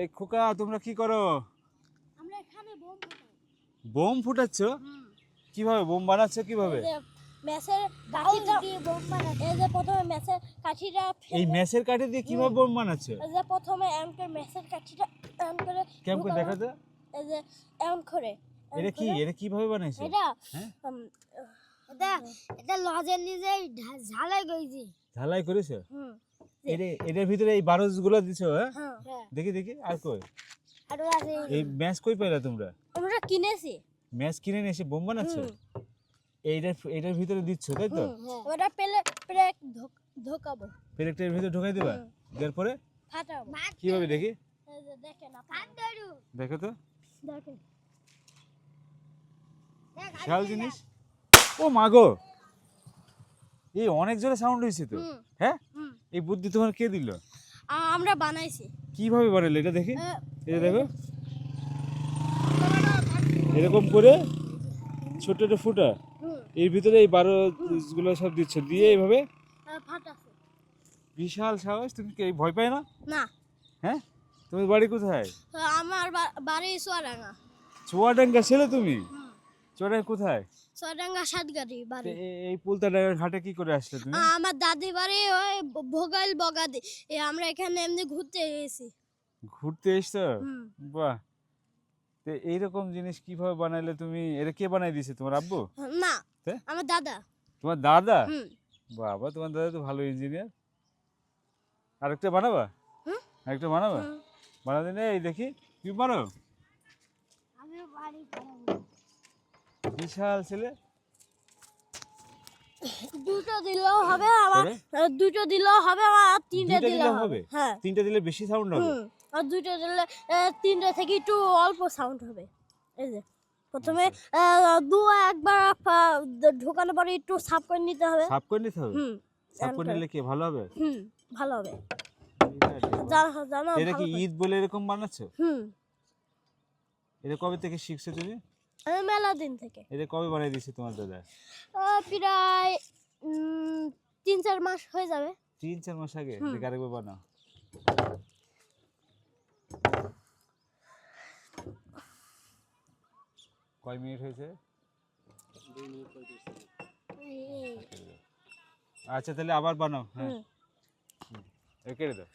এই খোকা তোমরা কি করো? আমরা এখানে বোম ফাটাই। বোম ফুটাচ্ছ? কিভাবে বোম বানাচ্ছ কিভাবে? এই যে ম্যাচের কাঠিটা দিয়ে বোম বানাই। এই যে প্রথমে ম্যাচের কাঠিটা এই ম্যাচের কাঠি দিয়ে কিভাবে বোম বানাচ্ছ? এই যে প্রথমে এমকে ম্যাচের কাঠিটা এম করে কেমন করে দেখা তো? এই যে এম করে এটা কিভাবে বানাইছো? এটা হ্যাঁ এটা লজের নিজে ঝালাই গইছি। ঝালাই করেছো? হুম এটার ভিতরে এই বারুদগুলো দিছো? হ্যাঁ হ্যাঁ দেখি আর কই? আর আছে এই ম্যাচ কই পাইলা তোমরা? আমরা কিনেছি। ম্যাচ কিনে নিয়ে এসে বোম বানাচ্ছ? এইটার ভিতরে দিচ্ছ তাই তো? ওটা প্লেট ঢোকাবো। প্লেটের ভিতরে ঢোকাই দিবা? দেওয়ার পরে ফাটাবো। কিভাবে দেখি? এই যে দেখেন আপনারা। দেখো তো দেখেন খেয়াল জিনিস। ও মাগো, এই অনেক জোরে সাউন্ড হয়েছে তো। হ্যাঁ এই বুদ্ধি তোমার কে দিল? আমরা বানাইছি। কিভাবে বানালে এটা দেখি? এটা দেখো এরকম করে ছোট ছোট ফুটা, এর ভিতরে এই বারুদগুলো সব দিচ্ছ, দিয়ে এইভাবে ফাটাছে। বিশাল সাহস। তুমি কি ভয় পায় না? না হ্যাঁ তোমার বাড়ি কোথায়? আমার বাড়ি সোয়াডাঙ্গা। চুয়াডাঙ্গা ছেলে তুমি? চুয়াডাঙ্গা কোথায়? সোয়াডাঙ্গা সাতগাড়ি বাড়ি। এই পুলতাডাঙ্গার ঘাটে কি করে আসলে তুমি? আমার দাদি বাড়ি ওই ভোগাইল বগাদি। আমরা এখানে এমনি ঘুরতে এসেছি। ঘুরতে এসছো? বাহ, তো এইরকম জিনিস কিভাবে বানাইলে তুমি? এটা কে বানাই দিয়েছে, তোমার আব্বু? না আমার দাদা। তোমার দাদা? বাবা, তোমার দাদা তো ভালো ইঞ্জিনিয়ার। আরেকটা বানাবা? আরেকটা বানাবা? বানাতে নেই দেখি, তুমি পারো? বিশাল ছেলে। দুটো দিলেও হবে আমার, দুটো দিলেও হবে আমার, তিনটে দিলেও হবে। হ্যাঁ তিনটে দিলে বেশি সাউন্ড হবে। আর দুটো দিলে তিনটে থেকে একটু অল্প সাউন্ড হবে। এই যে প্রথমে একবার ঢোকানোর পরে একটু সাফ করে নিতে হবে। সাফ করে নিতে হবে? সাফ করে নিলে কি ভালো হবে? ভালো হবে। জানো এটা কি ঈদ বলে এরকম বানাচ্ছো? এটা কবে থেকে শিখছো তুমি? মেলা দিন থেকে। এটা কবে বানাই দিয়েছে তোমার দাদা? প্রায় 3-4 মাস হয়ে যাবে। 3-4 মাস আগে? দেখে আরেকবার বানাও। কয় মিনিট হয়েছে? 2 মিনিট 35 সেকেন্ড। আচ্ছা তাহলে আবার বানাও। হ্যাঁ কেটে দাও।